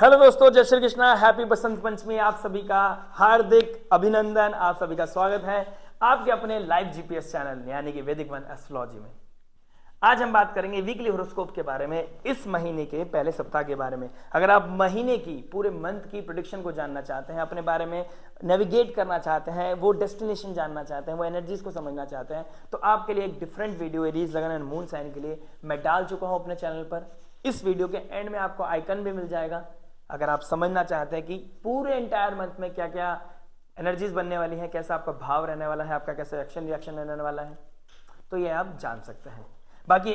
Hello दोस्तों, जय Shri Krishna. Happy Basant Panchami. आप सभी का हार्दिक अभिनंदन, आप सभी का स्वागत है आपके अपने लाइव जीपीएस चैनल यानी कि वैदिक वन एस्ट्रोलॉजी में। आज हम बात करेंगे वीकली होरोस्कोप के बारे में, इस महीने के पहले सप्ताह के बारे में। अगर आप महीने की पूरे मंथ की प्रेडिक्शन को जानना चाहते हैं, अपने बारे में नेविगेट करना चाहते हैं, वो डेस्टिनेशन जानना चाहते हैं, वो एनर्जीज को समझना चाहते हैं, तो आपके लिए एक डिफरेंट वीडियो एरीज लगन एंड मून साइन के लिए मैं डाल चुका हूं अपने चैनल पर। इस वीडियो के एंड में आपको आइकन भी मिल जाएगा। अगर आप समझना चाहते हैं कि पूरे एंटायर मंथ में क्या क्या एनर्जीज बनने वाली है, कैसा आपका भाव रहने वाला है, आपका कैसा एक्शन रिएक्शन रहने वाला है, तो ये आप जान सकते हैं। बाकी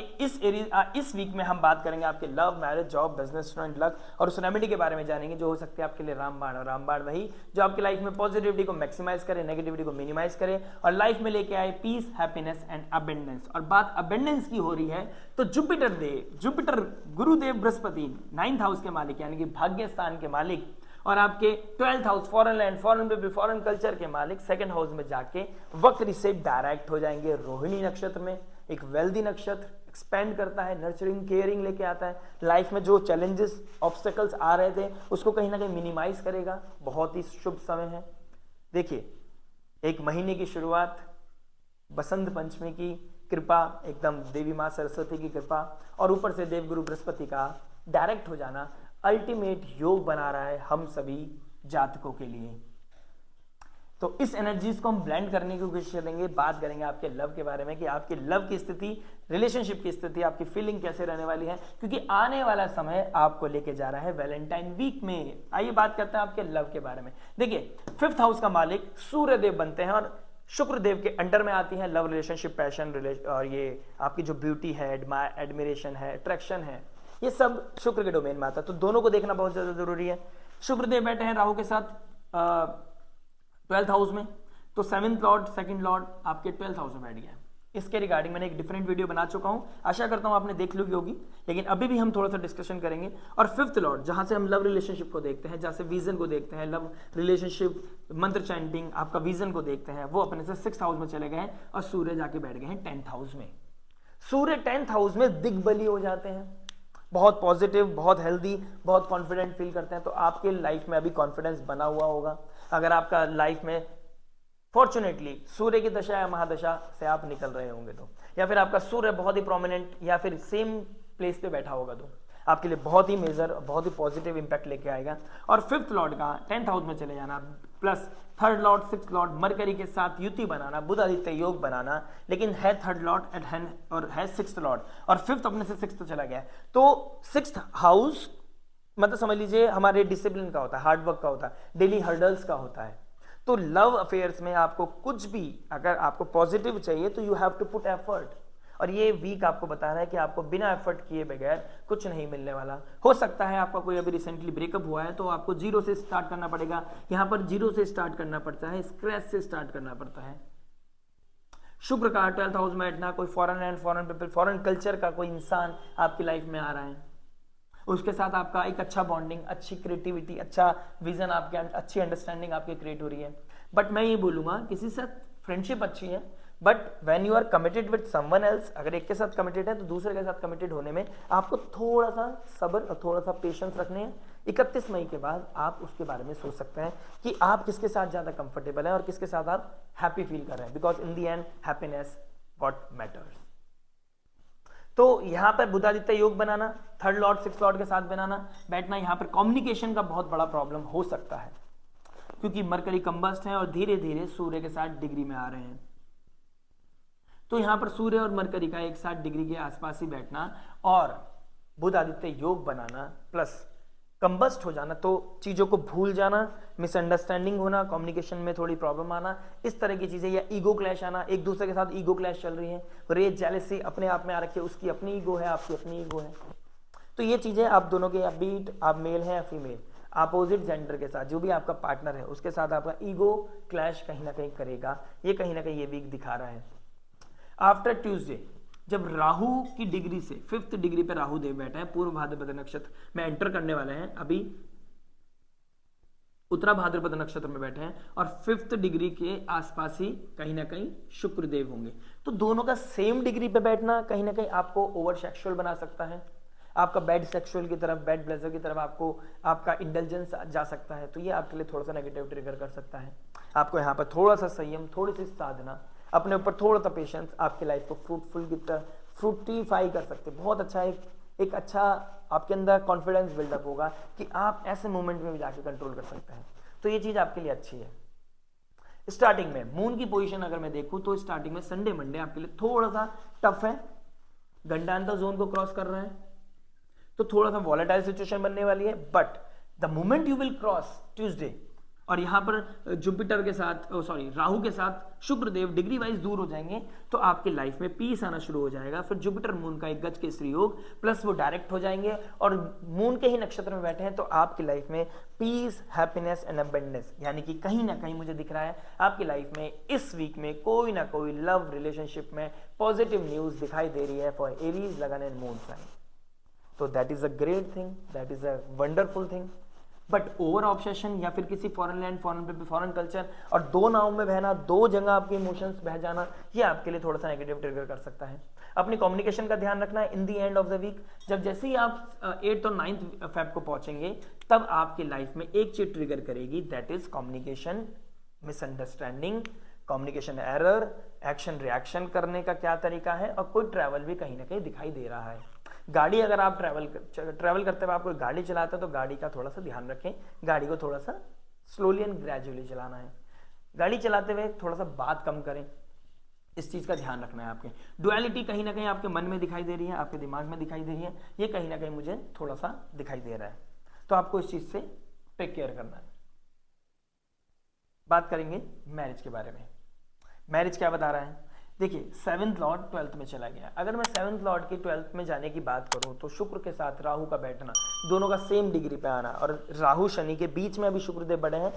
इस वीक में हम बात करेंगे आपके love, marriage, job, business, student, luck और उस रेमेडी के बारे में जानेंगे जो हो सकती है आपके लिए रामबाण। और रामबाण वही जो आपकी लाइफ में पॉजिटिविटी को मैक्सिमाइज करे, नेगेटिविटी को मिनिमाइज करे और लाइफ में लेके आए पीस, हैप्पीनेस एंड अबेंडेंस। और बात अबेंडेंस की हो रही है तो जुपिटर गुरुदेव बृहस्पति 9th हाउस के मालिक यानी कि भाग्य स्थान के मालिक और आपके 12th house foreign land, foreign people, foreign culture के मालिक 2nd हाउस में जाके वक्र से डायरेक्ट हो जाएंगे रोहिणी नक्षत्र में। एक वेल्दी नक्षत्र, एक्सपेंड करता है, नर्चरिंग, केयरिंग लेके आता है। लाइफ में जो चैलेंजेस, ऑब्स्टेकल्स आ रहे थे उसको कहीं ना कहीं मिनिमाइज करेगा। बहुत ही शुभ समय है। देखिए, एक महीने की शुरुआत बसंत पंचमी की कृपा, एकदम देवी माँ सरस्वती की कृपा और ऊपर से देवगुरु बृहस्पति का डायरेक्ट हो जाना अल्टीमेट योग बना रहा है हम सभी जातकों के लिए। तो इस एनर्जीज को हम ब्लेंड करने की कोशिश करेंगे। बात करेंगे आपके लव के बारे में कि आपकी लव की स्थिति, रिलेशनशिप की स्थिति, आपकी फीलिंग कैसे रहने वाली है, क्योंकि आने वाला समय आपको लेके जा रहा है वैलेंटाइन वीक में। आइए बात करते हैं आपके लव के बारे में। देखिए, 5th हाउस का मालिक सूर्यदेव बनते हैं और शुक्रदेव के अंडर में आती है लव, रिलेशनशिप, पैशन और ये आपकी जो ब्यूटी है, एडमिरेशन है, अट्रैक्शन है, ये सब शुक्र के डोमेन में आता है। तो दोनों को देखना बहुत ज्यादा जरूरी है। शुक्रदेव बैठे हैं राहु के साथ 12th हाउस में, तो 7th लॉर्ड, 2nd लॉर्ड आपके 12th हाउस में बैठ गया। इसके रिगार्डिंग मैंने एक डिफरेंट वीडियो बना चुका हूं, आशा करता हूं आपने देख ली होगी, लेकिन अभी भी हम थोड़ा सा डिस्कशन करेंगे। और 5th लॉर्ड, जहां से हम लव रिलेशनशिप को देखते हैं, जहां से विजन को देखते हैं, लव रिलेशनशिप, मंत्र चैंटिंग, आपका विजन को देखते हैं, वो अपने से 6th हाउस में चले गए हैं और सूर्य जाके बैठ गए हैं 10th हाउस में। सूर्य 10th हाउस में दिग्बली हो जाते हैं, बहुत पॉजिटिव, बहुत हेल्दी, बहुत कॉन्फिडेंट फील करते हैं। तो आपके लाइफ में अभी कॉन्फिडेंस बना हुआ होगा। अगर आपका लाइफ में फॉर्चुनेटली सूर्य की दशा या महादशा से आप निकल रहे होंगे तो, या फिर आपका सूर्य बहुत ही प्रोमिनेंट या फिर सेम प्लेस पे बैठा होगा, तो आपके लिए बहुत ही मेजर, बहुत ही पॉजिटिव इंपैक्ट लेके आएगा। और 5th लॉर्ड का 10th हाउस में चले जाना plus 3rd Lord, 6th Lord mercury के साथ युति बनाना, बुध आदित्य योग बनाना, लेकिन है 3rd लॉर्ड एट हैंड और है 6th लॉर्ड और 5th अपने से 6th चला गया। तो 6th हाउस मतलब समझ लीजिए हमारे डिसिप्लिन का होता है, हार्डवर्क का होता है, डेली हर्डल्स का होता है। तो लव अफेयर्स में आपको कुछ भी अगर आपको पॉजिटिव चाहिए तो you have to put effort. और ये वीक आपको बता रहा है कि आपको बिना एफर्ट किए बगैर कुछ नहीं मिलने वाला। हो सकता है आपका कोई अभी रिसेंटली ब्रेकअप हुआ है तो आपको जीरो से स्टार्ट करना पड़ेगा। यहां पर जीरो से स्टार्ट करना पड़ता है, स्क्रैच से स्टार्ट करना पड़ता है। शुक्र का 12th हाउस में बैठना, कोई foreign land, foreign people, foreign culture का कोई इंसान आपकी लाइफ में आ रहा है, उसके साथ आपका एक अच्छा बॉन्डिंग, अच्छी क्रिएटिविटी, अच्छा विजन, आपके अच्छी अंडरस्टैंडिंग आपकी क्रिएट हो रही है। बट मैं ये बोलूंगा किसी से फ्रेंडशिप अच्छी है, but when you are committed with someone else, अगर एक के साथ कमिटेड है तो दूसरे के साथ कमिटेड होने में आपको थोड़ा सा सब्र और थोड़ा सा पेशेंस रखने हैं। 31 मई के बाद आप उसके बारे में सोच सकते हैं कि आप किसके साथ ज्यादा कंफर्टेबल हैं और किसके साथ आप हैप्पी फील कर रहे हैं, because in the and happiness what matters. तो यहां पर बुधादित्य योग बनाना, 3rd लॉर्ड, 6th लॉर्ड के साथ बनाना बैठना, यहां पर कम्युनिकेशन का बहुत बड़ा प्रॉब्लम हो सकता है क्योंकि मरकरी कंबस्ट है और धीरे धीरे सूर्य के साथ डिग्री में आ रहे हैं। तो यहां पर सूर्य और मरकरी का एक साथ डिग्री के आसपास ही बैठना और बुध आदित्य योग बनाना प्लस कंबस्ट हो जाना, तो चीजों को भूल जाना, मिसअंडरस्टैंडिंग होना, कम्युनिकेशन में थोड़ी प्रॉब्लम आना, इस तरह की चीजें, या ईगो क्लैश आना, एक दूसरे के साथ ईगो क्लैश चल रही है, रेज, जेलसी अपने आप में आ रखी है, उसकी अपनी ईगो है, आपकी अपनी ईगो है। तो ये चीजें आप दोनों के, बीट आप मेल हैं या फीमेल, अपोजिट जेंडर के साथ जो भी आपका पार्टनर है उसके साथ आपका ईगो क्लैश कहीं ना कहीं करेगा। ये कहीं ना कहीं ये वीक दिखा रहा है। आफ्टर ट्यूसडे जब राहु की डिग्री से 5th डिग्री पे राहु देव बैठा है, पूर्व भाद्रपद नक्षत्र में एंटर करने वाले हैं, अभी उत्तरा भाद्रपद नक्षत्र में बैठे हैं और 5th डिग्री के आसपास ही कहीं ना कहीं शुक्र देव होंगे। तो दोनों का सेम डिग्री पे बैठना कहीं ना कहीं आपको ओवर सेक्सुअल बना सकता है, आपका बैड सेक्सुअल की तरफ, बैड प्लेजर की तरफ आपको आपका इंडल्जेंस जा सकता है, तो ये आपके लिए थोड़ा सा नेगेटिव ट्रिगर कर सकता है। आपको यहाँ पर थोड़ा सा संयम, थोड़ी सी साधना, अपने ऊपर थोड़ा सा पेशेंस आपकी लाइफ को फ्रूटफुल की तरह फ्रूटिफाई कर सकते हैं। बहुत अच्छा एक अच्छा आपके अंदर कॉन्फिडेंस बिल्डअप होगा कि आप ऐसे मोमेंट में भी जाके कंट्रोल कर सकते हैं, तो ये चीज आपके लिए अच्छी है। स्टार्टिंग में मून की पोजीशन अगर मैं देखूं तो स्टार्टिंग में संडे मंडे आपके लिए थोड़ा सा टफ है, गंडांतर जोन को क्रॉस कर रहा है, तो थोड़ा सा वॉलेटाइल सिचुएशन बनने वाली है। But the moment you will cross Tuesday, और यहां पर जुपिटर के साथ राहु के साथ शुक्रदेव डिग्री वाइज दूर हो जाएंगे, तो आपकी लाइफ में पीस आना शुरू हो जाएगा। फिर जुपिटर मून का एक गज केसरी योग प्लस वो डायरेक्ट हो जाएंगे और मून के ही नक्षत्र में बैठे हैं, तो आपकी लाइफ में पीस, हैप्पीनेस एंड अबंडेंस, यानी कि कहीं ना कहीं मुझे दिख रहा है आपकी लाइफ में इस वीक में कोई ना कोई लव रिलेशनशिप में पॉजिटिव न्यूज दिखाई दे रही है फॉर एरीज, लगन एंड मून साइन। तो that is a great thing, that is a wonderful thing. But over obsession या फिर किसी फॉरेन लैंड, फॉरेन कल्चर और दो नाव में बहना, दो जगह आपके इमोशंस बह जाना, ये आपके लिए थोड़ा सा नेगेटिव ट्रिगर कर सकता है। अपनी कम्युनिकेशन का ध्यान रखना है in the end of the week. जब जैसे ही आप 8 और 9 फेब को पहुंचेंगे, तब आपकी लाइफ में एक चीज ट्रिगर करेगी, that is communication misunderstanding, communication error, action reaction करने का क्या तरीका है, और कोई ट्रैवल भी कहीं ना कहीं दिखाई दे रहा है। गाड़ी अगर आप ट्रैवल करते हुए आप कोई गाड़ी चलाते हैं तो गाड़ी का थोड़ा सा ध्यान रखें, गाड़ी को थोड़ा सा स्लोली एंड ग्रेजुअली चलाना है। गाड़ी चलाते हुए थोड़ा सा बात कम करें, इस चीज का ध्यान रखना है। आपके डुअलिटी कहीं ना कहीं आपके मन में दिखाई दे रही है, आपके दिमाग में दिखाई दे रही है, ये कहीं ना कहीं मुझे थोड़ा सा दिखाई दे रहा है, तो आपको इस चीज से टेक केयर करना है। बात करेंगे मैरिज के बारे में। मैरिज क्या बता रहा है, देखिए 7th लॉर्ड 12th में चला गया। अगर मैं 7th लॉर्ड की 12th में जाने की बात करूं तो शुक्र के साथ राहु का बैठना, दोनों का सेम डिग्री पे आना, और राहु शनि के बीच में अभी शुक्रदेव बढ़े हैं,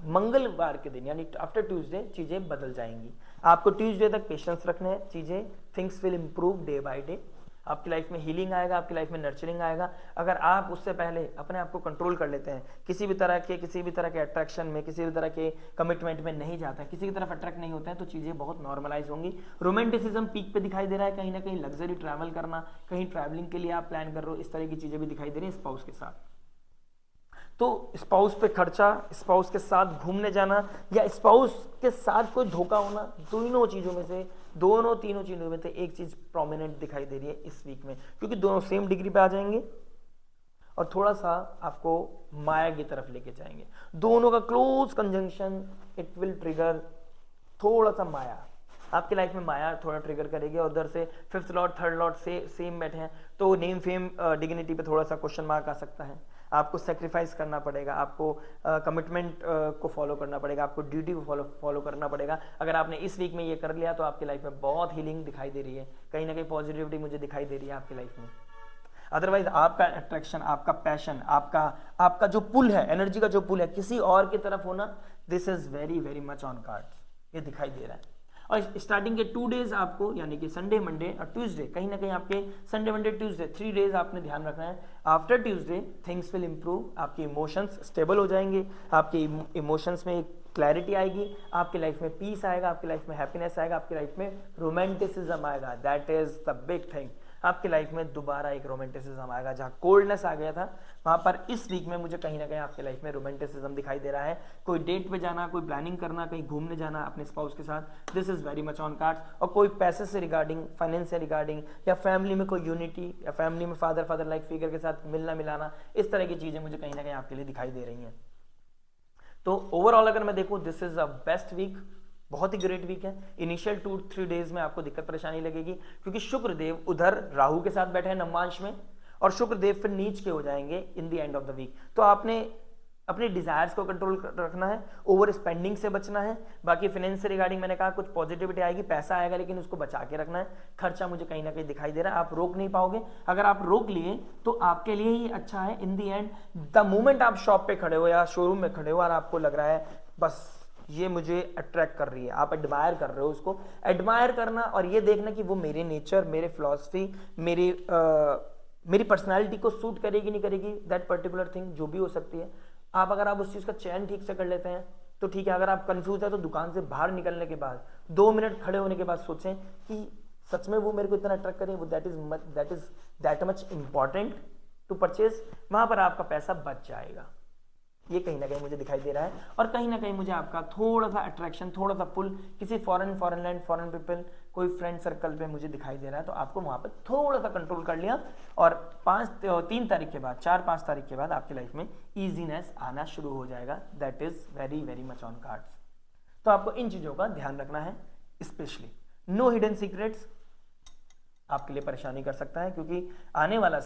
मंगलवार के दिन यानी आफ्टर ट्यूसडे चीजें बदल जाएंगी। आपको ट्यूसडे तक पेशेंस रखने हैं, चीजें things will improve day by day. आपकी लाइफ में हीलिंग आएगा, आपकी लाइफ में नर्चरिंग आएगा। अगर आप उससे पहले अपने आप को कंट्रोल कर लेते हैं, किसी भी तरह के अट्रैक्शन में, किसी भी तरह के कमिटमेंट में नहीं जाता है, किसी की तरफ अट्रैक्ट नहीं होता है, तो चीज़ें बहुत नॉर्मलाइज होंगी। रोमांटिसिज्म पीक पे दिखाई दे रहा है, कहीं ना कहीं लग्जरी ट्रैवल करना, कहीं ट्रैवलिंग के लिए आप प्लान कर रहे हो, इस तरह की चीज़ें भी दिखाई दे रही है स्पाउस के साथ। तो स्पाउस पे खर्चा, स्पाउस के साथ घूमने जाना, या स्पाउस के साथ कोई धोखा होना, तीनों चीज़ों में से तीनों चीज़ों में से एक चीज़ प्रोमिनेंट दिखाई दे रही है इस वीक में, क्योंकि दोनों सेम डिग्री पे आ जाएंगे और थोड़ा सा आपको माया की तरफ लेके जाएंगे। दोनों का close conjunction it will trigger थोड़ा सा माया, आपकी लाइफ में माया थोड़ा ट्रिगर करेगी। और उधर से 5th लॉर्ड 3rd लॉर्ड से सेम बैठे हैं, तो नेम फेम डिग्निटी पे थोड़ा सा क्वेश्चन मार्क आ सकता है। आपको सेक्रीफाइस करना पड़ेगा, आपको कमिटमेंट को फॉलो करना पड़ेगा, आपको ड्यूटी को फॉलो करना पड़ेगा। अगर आपने इस वीक में ये कर लिया तो आपकी लाइफ में बहुत हीलिंग दिखाई दे रही है, कहीं ना कहीं पॉजिटिविटी मुझे दिखाई दे रही है आपकी लाइफ में। अदरवाइज आपका अट्रैक्शन, आपका पैशन, आपका जो पुल है, एनर्जी का जो पुल है किसी और की तरफ होना, this is very very much on cards, ये दिखाई दे रहा है। और स्टार्टिंग के 2 डेज आपको, यानी कि संडे मंडे और ट्यूसडे, कहीं ना कहीं आपके संडे मंडे ट्यूसडे 3 डेज आपने ध्यान रखना है। After Tuesday things will improve, आपके इमोशंस स्टेबल हो जाएंगे, आपके इमोशंस में एक क्लैरिटी आएगी, आपकी लाइफ में पीस आएगा, आपकी लाइफ में हैप्पीनेस आएगा, आपकी लाइफ में रोमांटिसिज्म आएगा। That is the big thing. आपकी लाइफ में दोबारा एक रोमांटिसिज्म आएगा, जहां कोल्डनेस आ गया था वहां पर इस वीक में मुझे कहीं ना कहीं आपकी लाइफ में रोमांटिसिज्म दिखाई दे रहा है। कोई डेट पे जाना, कोई प्लानिंग करना, कहीं घूमने जाना अपने स्पाउस के साथ, this is very much on cards. और कोई पैसे से रिगार्डिंग, फाइनेंस से रिगार्डिंग, या फैमिली में कोई यूनिटी, या फैमिली में फादर लाइक फिगर के साथ मिलना मिलाना, इस तरह की चीजें मुझे कहीं ना कहीं आपके लिए दिखाई दे रही हैं। तो ओवरऑल अगर मैं देखूं, this is a best week, बहुत ही ग्रेट वीक है। इनिशियल 2-3 डेज में आपको दिक्कत परेशानी लगेगी, क्योंकि शुक्रदेव उधर राहु के साथ बैठे हैं नवमांश में, और शुक्रदेव फिर नीच के हो जाएंगे in the end of the week. तो आपने अपने डिजायर्स को कंट्रोल रखना है, ओवर स्पेंडिंग से बचना है। बाकी फाइनेंस से रिगार्डिंग मैंने कहा कुछ पॉजिटिविटी आएगी, पैसा आएगा, लेकिन उसको बचा के रखना है। खर्चा मुझे कहीं ना कहीं दिखाई दे रहा है, आप रोक नहीं पाओगे। अगर आप रोक लिए तो आपके लिए ही अच्छा है। In the and the moment आप शॉप पे खड़े हो या शोरूम में खड़े हो और आपको लग रहा है बस ये मुझे अट्रैक्ट कर रही है, आप एडमायर कर रहे हो, उसको एडमायर करना और ये देखना कि वो मेरे नेचर, मेरे फिलॉसफी, मेरी पर्सनालिटी को सूट करेगी नहीं करेगी, दैट पर्टिकुलर थिंग जो भी हो सकती है। अगर आप उस चीज का चयन ठीक से कर लेते हैं तो ठीक है। अगर आप कंफ्यूज है तो दुकान से बाहर निकलने के बाद 2 मिनट खड़े होने के बाद सोचें कि सच में वो मेरे को इतना अट्रैक्ट करे, that is that much important to purchase, वहां पर आपका पैसा बच जाएगा। ये कहीं ना कहीं मुझे दिखाई दे रहा है। और कहीं ना कहीं मुझे आपका थोड़ा सा अट्रैक्शन, थोड़ा सा पुल किसी फॉरेन लैंड, फॉरेन पीपल, कोई फ्रेंड सर्कल पे मुझे दिखाई दे रहा है, तो आपको वहां पर थोड़ा सा कंट्रोल कर लिया और 3 तारीख के बाद, 4-5 तारीख के बाद आपकी लाइफ में ईजीनेस आना शुरू हो जाएगा। That is very very much on cards. तो आपको इन चीजों का ध्यान रखना है। स्पेशली नो हिडन सीक्रेट्स आपके लिए परेशानी कर सकता है, क्योंकि आने वाला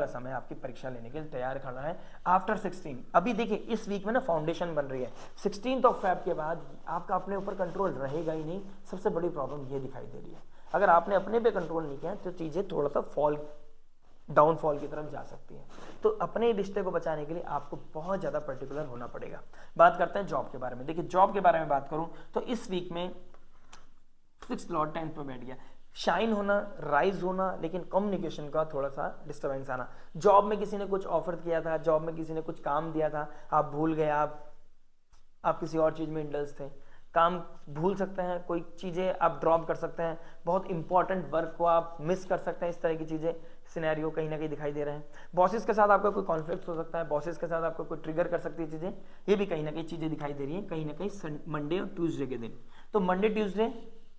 समय आपकी परीक्षा लेने के लिए तैयार खड़ा है। आफ्टर 16, अभी देखिए इस वीक में ना फाउंडेशन बन रही है। 16 फेब के बाद आपका अपने ऊपर कंट्रोल रहेगा ही नहीं। सबसे बड़ी प्रॉब्लम ये दिखाई दे रही है। अगर आपने अपने पे कंट्रोल नहीं किया तो चीजें थोड़ा सा डाउनफॉल की तरफ जा सकती है। तो अपने रिश्ते को बचाने के लिए आपको बहुत ज्यादा पर्टिकुलर होना पड़ेगा। बात करते हैं जॉब के बारे में। देखिए जॉब के बारे में बात करूं तो इस वीक में 6th लॉर्ड 10th पे बैठ गया। शाइन होना, राइज होना, लेकिन कम्युनिकेशन का थोड़ा सा डिस्टर्बेंस आना। जॉब में किसी ने कुछ ऑफर किया था, जॉब में किसी ने कुछ काम दिया था, आप भूल गए, आप किसी और चीज में इंटरेस्ट थे, काम भूल सकते हैं, कोई चीजें आप ड्रॉप कर सकते हैं, बहुत इंपॉर्टेंट वर्क को आप मिस कर सकते हैं। इस तरह की चीजें सिनेरियो कहीं ना कहीं दिखाई दे रहे हैं। बॉसेस के साथ आपका कोई कॉन्फ्लिक्ट हो सकता है, बॉसेस के साथ आपको कोई ट्रिगर कर सकती है चीजें, ये भी कहीं ना कहीं चीजें दिखाई दे रही है, कहीं ना कहीं मंडे और ट्यूसडे के दिन। तो Monday Tuesday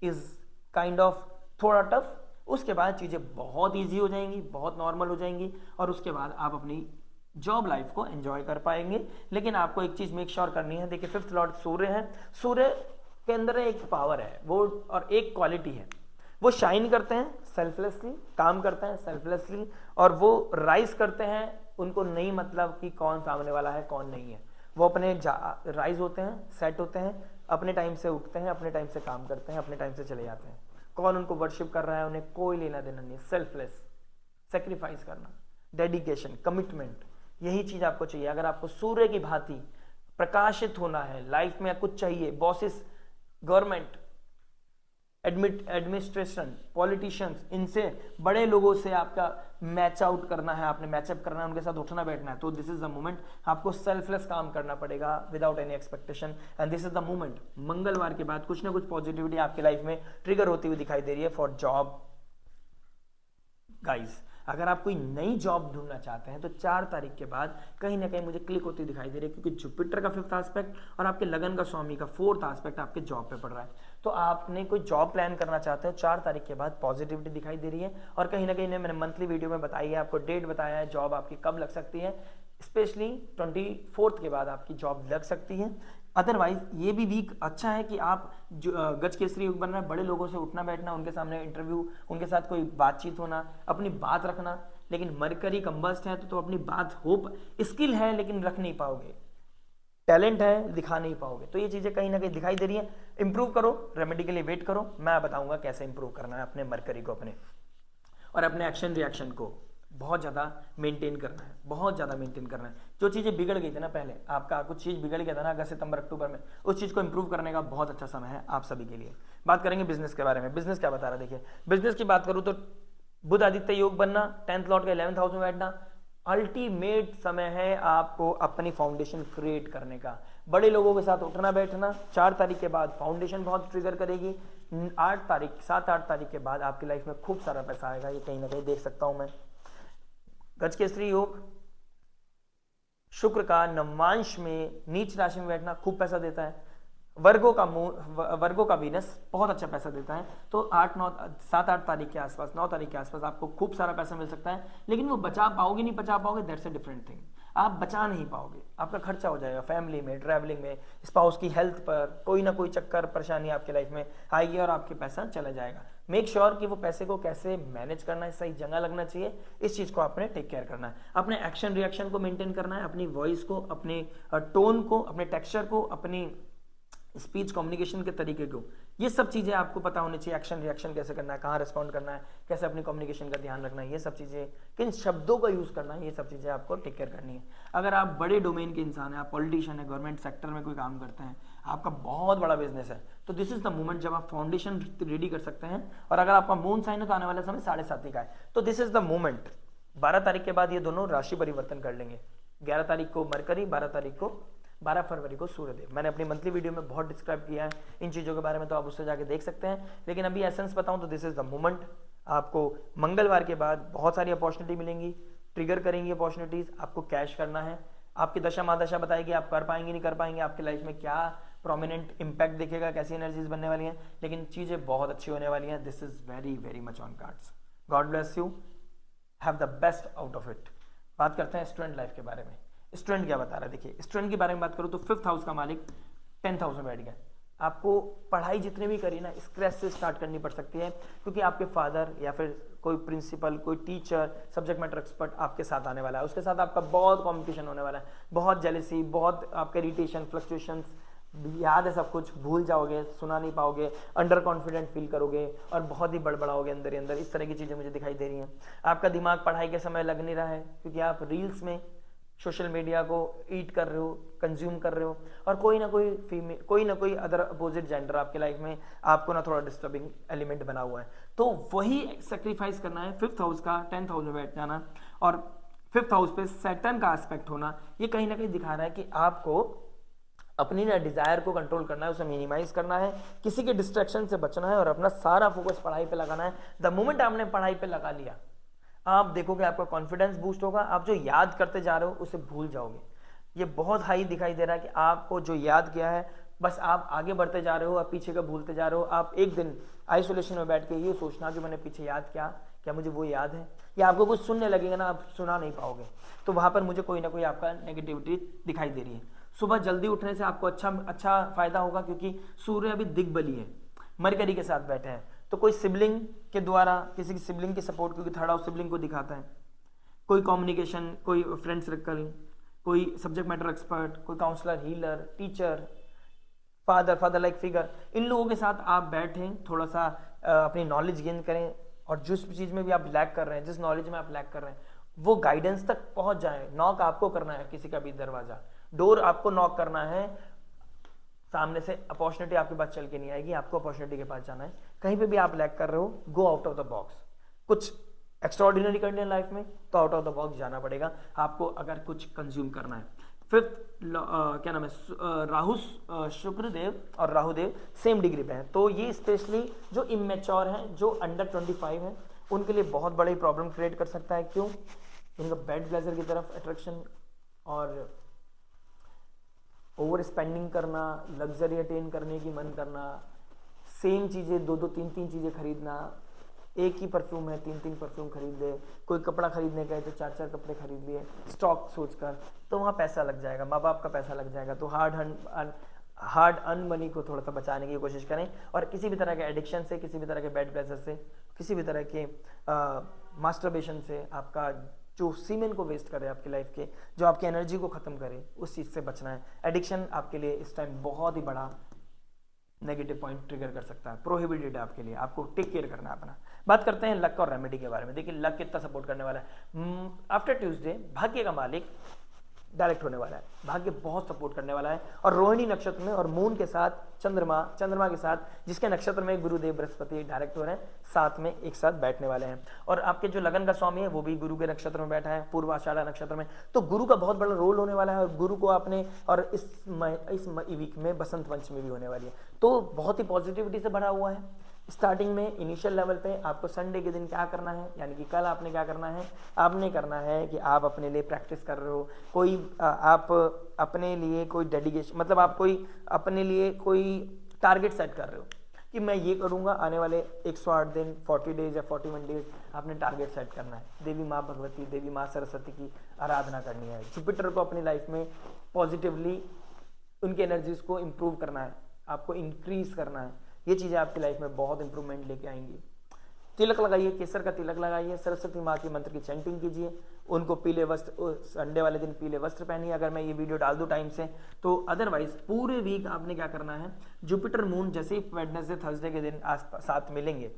is kind of थोड़ा टफ। उसके बाद चीजें बहुत इजी हो जाएंगी, बहुत नॉर्मल हो जाएंगी, और उसके बाद आप अपनी जॉब लाइफ को एंजॉय कर पाएंगे। लेकिन आपको एक चीज मेक श्योर करनी है। देखिए 5th लॉर्ड सूर्य है। सूर्य के अंदर एक पावर है वो, और एक क्वालिटी है, वो शाइन करते हैं सेल्फलेसली, काम करते हैं सेल्फलेसली, और वो राइज करते हैं। उनको नहीं मतलब कि कौन सामने वाला है कौन नहीं है। वो अपने राइज होते हैं, सेट होते हैं, अपने टाइम से उठते हैं, अपने टाइम से काम करते हैं, अपने टाइम से चले जाते हैं। कौन उनको वर्शिप कर रहा है उन्हें कोई लेना देना नहीं। सेल्फलेस, सेक्रीफाइस करना, डेडिकेशन, कमिटमेंट, यही चीज आपको चाहिए। अगर आपको सूर्य की भांति प्रकाशित होना है, लाइफ में कुछ चाहिए, बॉसेस, गवर्नमेंट, एडमिनिस्ट्रेशन, पॉलिटिशियंस, इनसे बड़े लोगों से आपका मैच आउट करना है, आपने मैचअप करना है, उनके साथ उठना बैठना है, तो दिस इज द मोमेंट। आपको सेल्फलेस काम करना पड़ेगा without any expectation, and this is the moment. मंगलवार के बाद कुछ ना कुछ पॉजिटिविटी आपकी लाइफ में ट्रिगर होती हुई दिखाई दे रही है फॉर जॉब गाइज। अगर आप कोई नई जॉब ढूंढना चाहते हैं तो 4 तारीख के बाद कहीं ना कहीं मुझे क्लिक होती दिखाई दे रही है, क्योंकि जुपिटर का 5th एस्पेक्ट और आपके लगन का स्वामी का 4th एस्पेक्ट आपके जॉब पे पड़ रहा है। तो आपने कोई जॉब प्लान करना चाहते हो, 4 तारीख के बाद पॉजिटिविटी दिखाई दे रही है। और कहीं ना कहीं मैंने मंथली वीडियो में बताई है, आपको डेट बताया है जॉब आपकी कब लग सकती है। स्पेशली 24th के बाद आपकी जॉब लग सकती है। अदरवाइज ये भी वीक अच्छा है कि आप जो गज केसरी युग बन रहा है, बड़े लोगों से उठना बैठना, उनके सामने इंटरव्यू, उनके साथ कोई बातचीत होना, अपनी बात रखना। लेकिन मरकरी कंबस्ट है तो अपनी बात होप स्किल है लेकिन रख नहीं पाओगे, टैलेंट है दिखा नहीं पाओगे। तो ये चीजें कहीं ना कहीं दिखाई दे रही है। इंप्रूव करो, रेमेडी के लिए वेट करो, मैं बताऊंगा कैसे इंप्रूव करना है अपने मरकरी को, अपने और अपने एक्शन रिएक्शन को बहुत ज़्यादा मेंटेन करना है, बहुत ज़्यादा मेंटेन करना है। जो चीज़ें बिगड़ गई थी ना पहले, आपका कुछ चीज़ बिगड़ गया था ना अगस्त सितंबर अक्टूबर में, उस चीज़ को इंप्रूव करने का बहुत अच्छा समय है आप सभी के लिए। बात करेंगे बिजनेस के बारे में। बिजनेस क्या बता रहा है, देखिए बिजनेस की बात करूँ तो बुध आदित्य योग बनना, 10th लॉर्ड का 11th हाउस में बैठना, अल्टीमेट समय है आपको अपनी फाउंडेशन क्रिएट करने का। बड़े लोगों के साथ उठना बैठना 4 तारीख के बाद फाउंडेशन बहुत ट्रिगर करेगी। 7-8 तारीख के बाद आपकी लाइफ में खूब सारा पैसा आएगा, ये कहीं ना कहीं देख सकता हूं मैं। गज केसरी योग, शुक्र का नवांश में नीच राशि में बैठना खूब पैसा देता है। वर्गों का वीनस बहुत अच्छा पैसा देता है। तो 7-8 तारीख के आसपास, 9 तारीख के आसपास आपको खूब सारा पैसा मिल सकता है। लेकिन वो बचा पाओगे नहीं बचा पाओगे, दैट्स अ डिफरेंट थिंग। आप बचा नहीं पाओगे, आपका खर्चा हो जाएगा फैमिली में, ट्रैवलिंग में, स्पाउस की हेल्थ पर, कोई ना कोई चक्कर परेशानी आपकी लाइफ में आएगी और आपके पैसा चला जाएगा। मेक श्योर कि वो पैसे को कैसे मैनेज करना है, सही जगह लगना चाहिए, इस चीज को आपने टेक केयर करना है। अपने एक्शन रिएक्शन को मेंटेन करना है, अपनी वॉइस को, अपने टोन को, अपने टेक्सचर को, अपनी स्पीच कम्युनिकेशन के तरीके को, ये सब चीजें आपको पता होनी चाहिए। एक्शन रिएक्शन कैसे करना है, कहाँ रिस्पॉन्ड करना है, कैसे अपनी कम्युनिकेशन का ध्यान रखना है, ये सब चीजें, किन शब्दों का यूज करना है, ये सब चीजें आपको टेक केयर करनी है। अगर आप बड़े डोमेन के इंसान हैं, आप पॉलिटिशियन है, गवर्नमेंट सेक्टर में कोई काम करते हैं, आपका बहुत बड़ा बिजनेस है, तो दिस इज द मोमेंट जब आप फाउंडेशन रेडी कर सकते हैं। और अगर आपका मून साइन है तो आने वाला समय 7.5 का है, तो दिस इज द मोमेंट। 12 तारीख के बाद ये दोनों राशि परिवर्तन कर लेंगे। 11 तारीख को मरकरी, 12 फरवरी को सूर्यदेव। मैंने अपनी मंथली वीडियो में बहुत डिस्क्राइब किया है इन चीज़ों के बारे में, तो आप उससे जाके देख सकते हैं। लेकिन अभी एसेंस बताऊं तो दिस इज द मोमेंट। आपको मंगलवार के बाद बहुत सारी अपॉर्चुनिटी मिलेंगी। ट्रिगर करेंगी अपॉर्चुनिटीज, आपको कैश करना है, आपकी दशा महादशा बताएगी आप कर पाएंगे नहीं कर पाएंगे, आपकी लाइफ में क्या प्रोमिनेंट इंपैक्ट दिखेगा, कैसी एनर्जीज बनने वाली हैं, लेकिन चीजें बहुत अच्छी होने वाली हैं। This is very very much on cards. God bless you, have the best out of it. बात करते हैं स्टूडेंट लाइफ के बारे में। स्टूडेंट क्या बता रहा है, देखिए स्टूडेंट के बारे में बात करूँ तो 5th हाउस का मालिक 10th हाउस में बैठ गया। आपको पढ़ाई जितने भी करी ना स्क्रैच से स्टार्ट करनी पड़ सकती है, क्योंकि आपके फादर या फिर कोई प्रिंसिपल, कोई टीचर, सब्जेक्ट मैटर एक्सपर्ट आपके साथ आने वाला है, उसके साथ आपका बहुत कंपटीशन होने वाला है, बहुत जेलसी, बहुत आपके इरिटेशन, फ्लक्चुएशंस, याद है सब कुछ, भूल जाओगे, सुना नहीं पाओगे, अंडर कॉन्फिडेंट फील करोगे और बहुत ही बड़बड़ाओगे अंदर ही अंदर। इस तरह की चीजें मुझे दिखाई दे रही हैं। आपका दिमाग पढ़ाई के समय लग नहीं रहा है, क्योंकि आप रील्स में सोशल मीडिया को ईट कर रहे हो, कंज्यूम कर रहे हो, और कोई ना कोई अदर अपोजिट जेंडर आपके लाइफ में आपको ना थोड़ा डिस्टर्बिंग एलिमेंट बना हुआ है। तो वही सेक्रीफाइस करना है, 5th हाउस का 10th हाउस में बैठ जाना और 5th हाउस पे सैटर्न का एस्पेक्ट होना, ये कहीं ना कहीं दिखा रहा है कि आपको अपनी ना डिजायर को कंट्रोल करना है, उसे मिनिमाइज करना है, किसी के डिस्ट्रैक्शन से बचना है और अपना सारा फोकस पढ़ाई पे लगाना है। द मोमेंट आपने पढ़ाई पे लगा लिया, आप देखोगे आपका कॉन्फिडेंस बूस्ट होगा, आप जो याद करते जा रहे हो उसे भूल जाओगे। ये बहुत हाई दिखाई दे रहा है कि आपको जो याद किया है बस आप आगे बढ़ते जा रहे हो, आप पीछे का भूलते जा रहे हो। आप एक दिन आइसोलेशन में बैठ के ये सोचना कि मैंने पीछे याद किया, क्या मुझे वो याद है, या आपको कुछ सुनने लगेगा ना, आप सुना नहीं पाओगे, तो वहां पर मुझे कोई ना कोई आपका नेगेटिविटी दिखाई दे रही है। सुबह जल्दी उठने से आपको अच्छा फायदा होगा, क्योंकि सूर्य अभी दिग्बली है, मरकरी के साथ बैठे हैं, तो कोई सिबलिंग के द्वारा, किसी की सिबलिंग की सपोर्ट, क्योंकि 3rd हाउस सिबलिंग को दिखाता है, कोई कम्युनिकेशन, कोई फ्रेंड सर्कल, कोई सब्जेक्ट मैटर एक्सपर्ट, कोई counsellor, healer, teacher, father like figure, इन लोगों के साथ आप बैठें, थोड़ा सा अपनी नॉलेज गेन करें, और जिस चीज में भी आप लैक कर रहे हैं, जिस नॉलेज में आप लैक कर रहे हैं, वो गाइडेंस तक पहुंच जाए। नॉक आपको करना है, किसी का भी दरवाजा, डोर आपको नॉक करना है, सामने से अपॉर्चुनिटी आपके पास चल के नहीं आएगी, आपको अपॉर्चुनिटी के पास जाना है। कहीं पे भी आप लैक कर रहे हो, go out of the box. कुछ एक्स्ट्राऑर्डिनरी करने लाइफ में तो आउट ऑफ द बॉक्स जाना पड़ेगा आपको, अगर कुछ कंज्यूम करना है। 5th क्या नाम है, राहु शुक्रदेव और राहुदेव सेम डिग्री पे हैं, तो ये स्पेशली जो इमेच्योर हैं, जो अंडर 25 हैं, उनके लिए बहुत बड़ी प्रॉब्लम क्रिएट कर सकता है। क्यों? उनका बेड प्लेजर की तरफ अट्रैक्शन और ओवर स्पेंडिंग करना, लग्जरी अटेन करने की मन करना, सेम चीज़ें 2-2, 3-3 चीज़ें खरीदना, एक ही परफ्यूम है 3-3 परफ्यूम खरीद ले, कोई कपड़ा खरीदने का है तो 4-4 कपड़े खरीद लिए स्टॉक सोचकर, तो वहाँ पैसा लग जाएगा, माँ बाप का पैसा लग जाएगा। तो हार्ड अर्न मनी को थोड़ा सा बचाने की कोशिश करें, और किसी भी तरह के एडिक्शन से, किसी भी तरह के बैड प्लेजर से, किसी भी तरह के मास्टरबेशन से, आपका जो सीमेन को वेस्ट करे आपकी लाइफ के, जो आपकी एनर्जी को खत्म करे, उस चीज से बचना है। एडिक्शन आपके लिए इस टाइम बहुत ही बड़ा नेगेटिव पॉइंट ट्रिगर कर सकता है, प्रोहिबिटेड है आपके लिए, आपको टेक केयर करना है अपना। बात करते हैं लक और रेमेडी के बारे में। देखिए लक कितना सपोर्ट करने वाला है। आफ्टर ट्यूसडे भाग्य का मालिक डायरेक्ट होने वाला है, भाग्य बहुत सपोर्ट करने वाला है, और रोहिणी नक्षत्र में और मून के साथ चंद्रमा के साथ, जिसके नक्षत्र में गुरुदेव बृहस्पति डायरेक्ट हो रहे हैं, साथ में एक साथ बैठने वाले हैं। और आपके जो लगन का स्वामी है वो भी गुरु के नक्षत्र में बैठा है, पूर्वाषाढ़ा नक्षत्र में, तो गुरु का बहुत बड़ा रोल होने वाला है। और गुरु को आपने, और इस वीक में बसंत पंचमी भी होने वाली है, तो बहुत ही पॉजिटिविटी से भरा हुआ है। स्टार्टिंग में इनिशियल लेवल पे आपको संडे के दिन क्या करना है, यानी कि कल आपने क्या करना है, आपने करना है कि आप अपने लिए प्रैक्टिस कर रहे हो, कोई आप अपने लिए कोई डेडिकेशन, मतलब आप कोई अपने लिए कोई टारगेट सेट कर रहे हो कि मैं ये करूंगा आने वाले 108 दिन, 40 डेज या 41 डेज, आपने टारगेट सेट करना है। देवी माँ भगवती, देवी माँ सरस्वती की आराधना करनी है। जुपिटर को अपनी लाइफ में पॉजिटिवली उनकी एनर्जीज को इम्प्रूव करना है, आपको इंक्रीज करना है। ये चीज़ें आपकी लाइफ में बहुत इंप्रूवमेंट लेके आएंगी। तिलक लगाइए, केसर का तिलक लगाइए, सरस्वती माँ के मंत्र की चैंटिंग कीजिए, उनको पीले वस्त्र, संडे वाले दिन पीले वस्त्र पहनिए अगर मैं ये वीडियो डाल दूँ टाइम से तो। अदरवाइज पूरे वीक आपने क्या करना है, जुपिटर मून जैसे ही वेडनेसडे थर्सडे के दिन साथ मिलेंगे,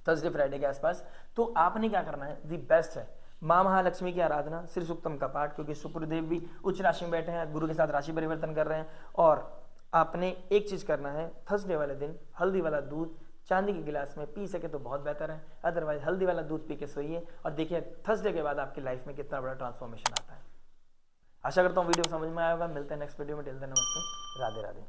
थर्सडे फ्राइडे के आसपास, तो आपने क्या करना है, दी बेस्ट है माँ महालक्ष्मी की आराधना, श्री सूक्तम का पाठ, क्योंकि शुक्रदेव भी उच्च राशि में बैठे हैं, गुरु के साथ राशि परिवर्तन कर रहे हैं। और आपने एक चीज करना है, थर्सडे वाले दिन हल्दी वाला दूध चांदी के गिलास में पी सके तो बहुत बेहतर है, अदरवाइज हल्दी वाला दूध पी के सोइए और देखिए थर्सडे के बाद आपकी लाइफ में कितना बड़ा ट्रांसफॉर्मेशन आता है। आशा करता हूँ वीडियो समझ में आया होगा। मिलते हैं नेक्स्ट वीडियो में। टिल देन नमस्ते, राधे राधे।